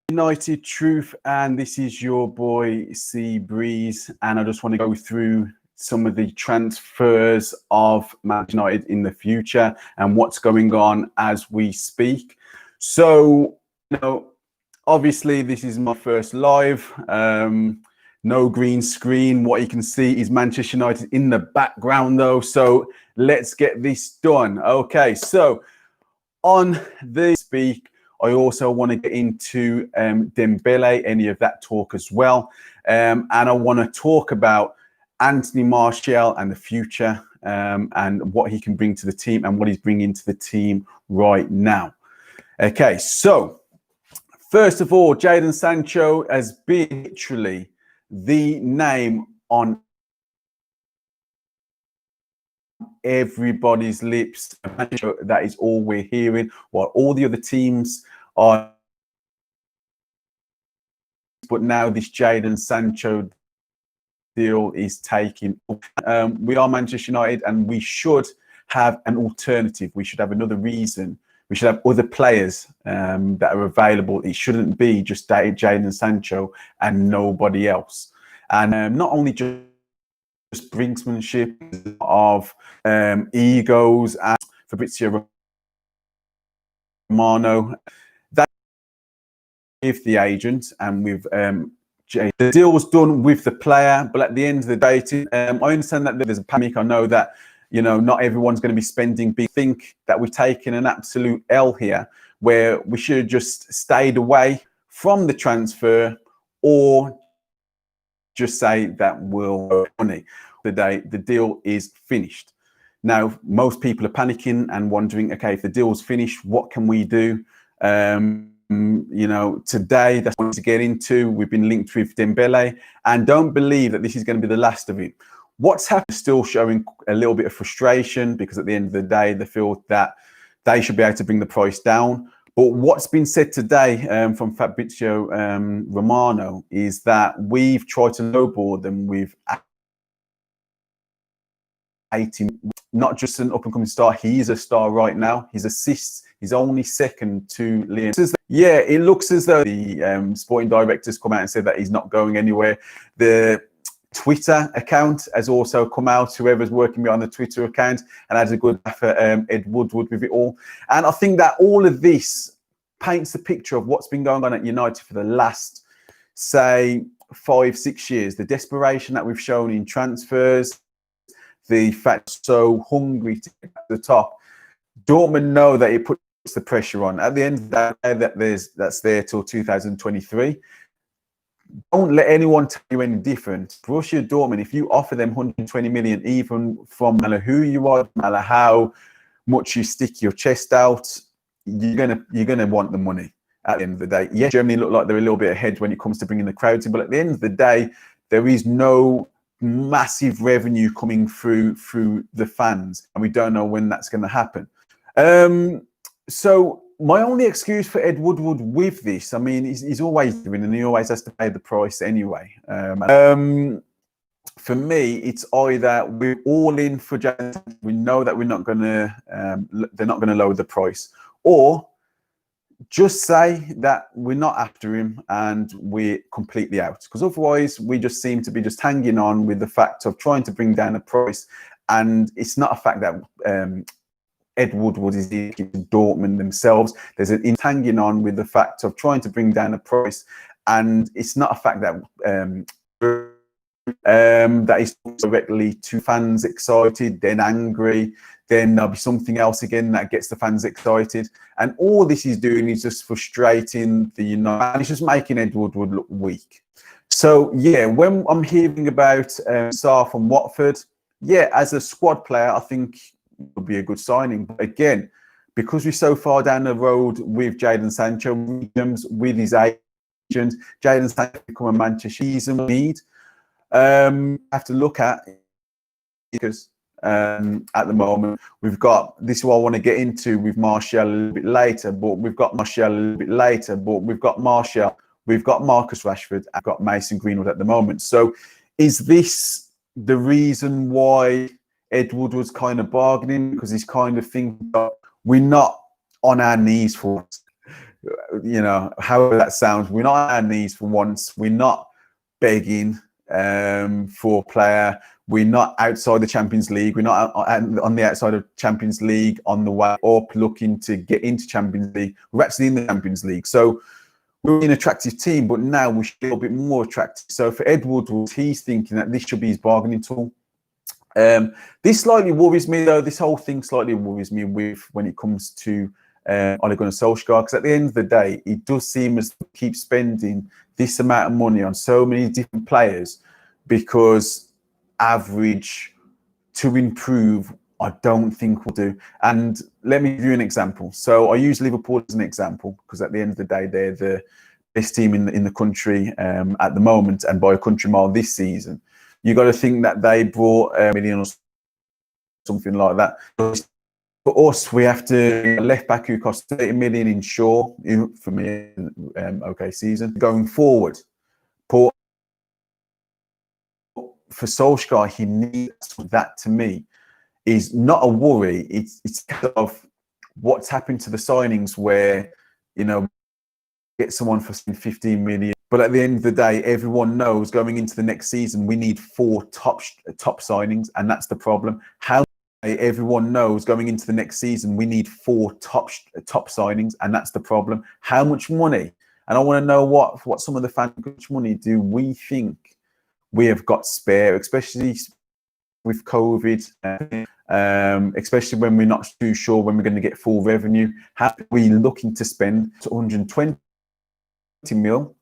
United Truth, and this is your boy C Breeze, and I just want to go through some of the transfers of Manchester United in the future and what's going on as we speak. So, obviously this is my first live. No green screen. What you can see is Manchester United in the background though. So let's get this done. Okay, so on the speak, I also want to get into Dembele, any of that talk as well. And I want to talk about Anthony Martial and the future and what he can bring to the team and what he's bringing to the team right now. Okay, so first of all, Jadon Sancho has been literally the name on everybody's lips. That is all we're hearing, while all the other teams are. But now this Jadon Sancho deal is taking. We are Manchester United, and we should have an alternative. We should have another reason. We should have other players that are available. It shouldn't be just Jadon Sancho and nobody else. And not only just brinksmanship of egos and Fabrizio Romano. That with the agent and with the deal was done with the player, but at the end of the day, I understand that there's a panic. I know that not everyone's going to be spending big. Think that we've taken an absolute L here, where we should have just stayed away from the transfer, or just say that we'll money. The deal is finished. Now, most people are panicking and wondering, okay, if the deal's finished, what can we do? Today, that's what to get into. We've been linked with Dembele, and don't believe that this is going to be the last of it. What's happened is still showing a little bit of frustration, because at the end of the day, they feel that they should be able to bring the price down. But what's been said today from Fabrizio Romano is that we've tried to lowball them with 18. Not just an up-and-coming star, he is a star right now. His assists, he's only second to Liam. Yeah, it looks as though the sporting directors come out and said that he's not going anywhere. The Twitter account has also come out, whoever's working behind the Twitter account, and has a good laugh at Ed Woodward with it all. And I think that all of this paints a picture of what's been going on at United for the last, say, 5-6 years. The desperation that we've shown in transfers, the fact so hungry to get to the top. Dortmund know that it puts the pressure on. At the end of the day, that's there till 2023. Don't let anyone tell you any different. Borussia Dortmund, if you offer them 120 million, even from no matter who you are, no matter how much you stick your chest out, you're gonna want the money at the end of the day. Yes, Germany look like they're a little bit ahead when it comes to bringing the crowds in, but at the end of the day, there is no massive revenue coming through the fans, and we don't know when that's going to happen. So my only excuse for Ed Woodward with this, I mean, he's always doing, and he always has to pay the price anyway. For me, it's either we're all in for Jadon, we know that we're not going to, they're not going to lower the price, or just say that we're not after him and we're completely out, because otherwise we just seem to be just hanging on with the fact of trying to bring down the price. And it's not a fact that Ed Woodward is in Dortmund themselves. There's an hanging on with the fact of trying to bring down the price, and it's not a fact that that is directly to fans excited, then angry, then there'll be something else again that gets the fans excited. And all this is doing is just frustrating the United, and it's just making Ed Woodward look weak. So yeah, when I'm hearing about Sarr from Watford, yeah, as a squad player, I think it would be a good signing. But again, because we're so far down the road with Jadon Sancho, with his agent, Jadon Sancho become a Manchester season need. Have to look at, because at the moment. We've got, this is what I want to get into with Martial a little bit later, but we've got Martial a little bit later, but we've got Martial, we've got Marcus Rashford, I've got Mason Greenwood at the moment. So is this the reason why Edward was kind of bargaining? Because he's kind of thinking, we're not on our knees for once. You know, however that sounds, we're not on our knees for once. We're not begging for a player. We're not outside the Champions League. We're not on the outside of Champions League on the way up looking to get into Champions League. We're actually in the Champions League. So we're an attractive team, but now we should be a little bit more attractive. So for Edward, he's thinking that this should be his bargaining tool. This slightly worries me, though. This whole thing slightly worries me with when it comes to Ole Gunnar Solskjaer, because at the end of the day, it does seem as we keep spending this amount of money on so many different players, because average to improve, I don't think will do. And let me give you an example. So I use Liverpool as an example, because at the end of the day, they're the best team in the country at the moment, and by a country mile this season. You got to think that they brought $1 million or something like that. For us, we have to left back who cost 30 million in Shaw, for me, okay season. Going forward, for Solskjaer, he needs that. To me, is not a worry. It's kind of what's happened to the signings where, you know, get someone for 15 million. But at the end of the day, everyone knows going into the next season, we need 4 top signings, and that's the problem. Everyone knows going into the next season, we need 4 top signings, and that's the problem. How much money? And I want to know what some of the fans, how much money do we think we have got spare, especially with COVID, especially when we're not too sure when we're going to get full revenue. How are we looking to spend 120 mil?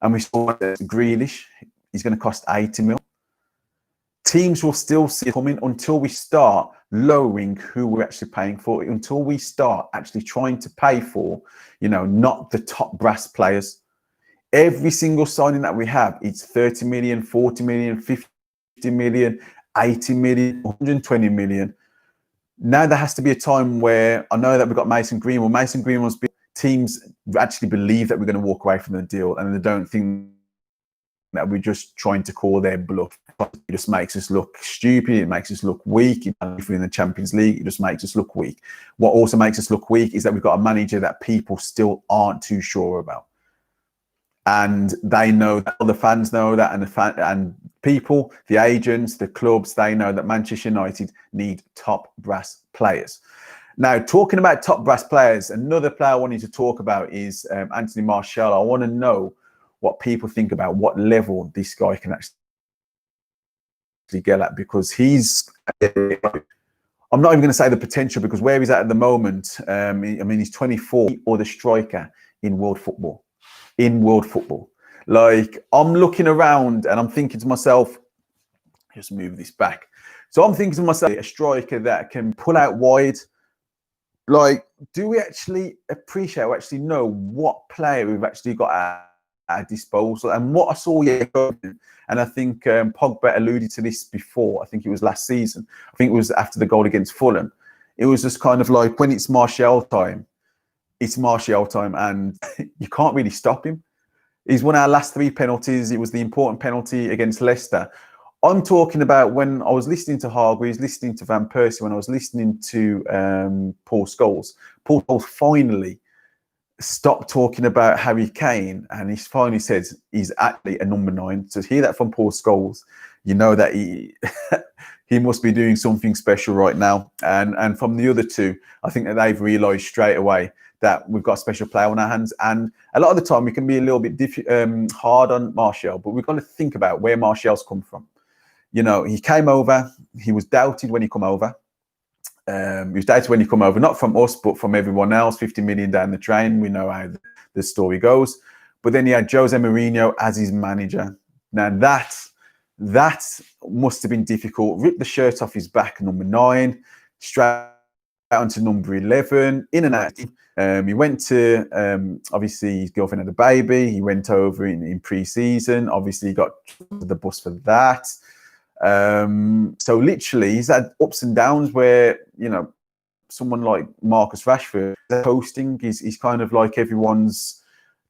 And we saw that Grealish is going to cost 80 mil. Teams will still see it coming until we start lowering who we're actually paying for, until we start actually trying to pay for, you know, not the top brass players. Every single signing that we have, it's 30 million, 40 million, 50 million, 80 million, 120 million. Now there has to be a time where, I know that we've got Mason Greenwood. Mason Greenwood's teams actually believe that we're going to walk away from the deal, and they don't think that we're just trying to call their bluff. It just makes us look stupid. It makes us look weak. If we're in the Champions League, it just makes us look weak. What also makes us look weak is that we've got a manager that people still aren't too sure about. And they know that, the fans know that, and people, the agents, the clubs, they know that Manchester United need top brass players. Now, talking about top brass players, another player I wanted to talk about is Anthony Martial. I want to know what people think about what level this guy can actually get at, because he's, I'm not even going to say the potential, because where he's at the moment, I mean, he's 24, or the striker in world football. Like, I'm looking around and I'm thinking to myself, just move this back. So I'm thinking to myself, a striker that can pull out wide. Like, do we actually appreciate or actually know what player we've actually got at our disposal? And what I saw yesterday, and I think Pogba alluded to this before, I think it was last season, I think it was after the goal against Fulham, it was just kind of like, when it's Martial time, it's Martial time, and you can't really stop him. He's won our last 3 penalties. It was the important penalty against Leicester. I'm talking about when I was listening to Hargreaves, listening to Van Persie, when I was listening to Paul Scholes. Paul Scholes finally stopped talking about Harry Kane, and he finally says he's actually a number 9. So to hear that from Paul Scholes, you know that he he must be doing something special right now. And from the other two, I think that they've realised straight away that we've got a special player on our hands. And a lot of the time we can be a little bit hard on Martial, but we've got to think about where Martial's come from. You know, he came over, he was doubted when he come over. He was doubted when he come over, not from us, but from everyone else, 50 million down the drain. We know how the story goes. But then he had Jose Mourinho as his manager. Now that must have been difficult. Ripped the shirt off his back, number 9, straight onto number 11, in and out. He went to, obviously, his girlfriend had a baby. He went over in pre-season. Obviously, he got the bus for that. So literally, he's had ups and downs where, you know, someone like Marcus Rashford hosting, he's kind of like everyone's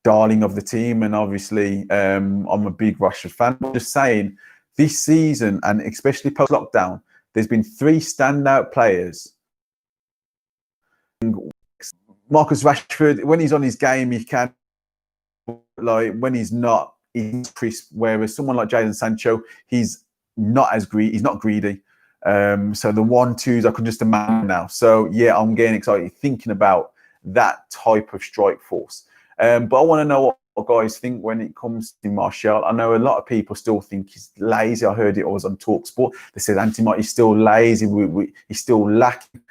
darling of the team. And obviously, I'm a big Rashford fan. I'm just saying, this season, and especially post-lockdown, there's been 3 standout players. Marcus Rashford, when he's on his game, he can, like, when he's not, he's crisp. Whereas someone like Jadon Sancho, he's not as greedy. He's not greedy. So the 1-2s, I can just imagine now. So yeah, I'm getting excited thinking about that type of strike force. But I want to know what guys think when it comes to Martial. I know a lot of people still think he's lazy. I heard it was on TalkSport. They said Anti-Martial is still lazy. He's still lacking.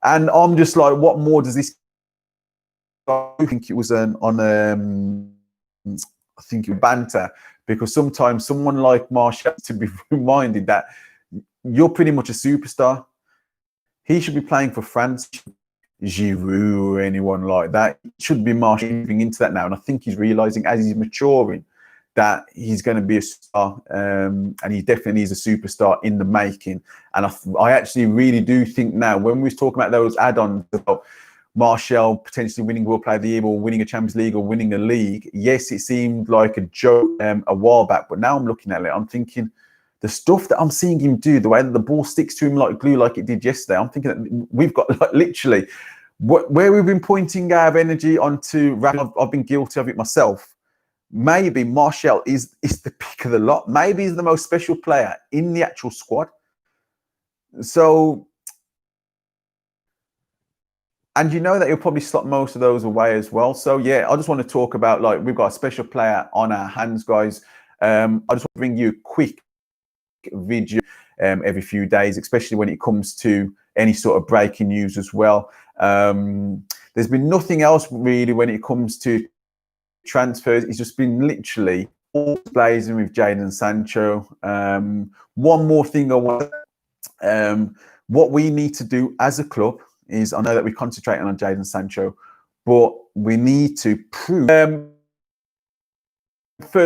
And I'm just like, what more does this? I think it was on I think it was banter, because sometimes someone like Martial to be reminded that you're pretty much a superstar. He should be playing for France, Giroud or anyone like that. It should be Martial moving into that now. And I think he's realizing as he's maturing that he's going to be a star, and he definitely is a superstar in the making. And I actually really do think now, when we was talking about those add-ons about Martial potentially winning World Player of the Year or winning a Champions League or winning a league, yes, it seemed like a joke a while back, but now I'm looking at it, I'm thinking the stuff that I'm seeing him do, the way that the ball sticks to him like glue, like it did yesterday, I'm thinking that we've got, like, literally where we've been pointing our energy onto. I've been guilty of it myself. Maybe Martial is the pick of the lot. Maybe he's the most special player in the actual squad. So, and you know that he'll probably slot most of those away as well. So yeah, I just want to talk about, like, we've got a special player on our hands, guys. I just want to bring you a quick video every few days, especially when it comes to any sort of breaking news as well. There's been nothing else really when it comes to transfers. It's just been literally all blazing with Jadon Sancho. One more thing I want, what we need to do as a club is, I know that we're concentrating on Jadon Sancho, but we need to prove first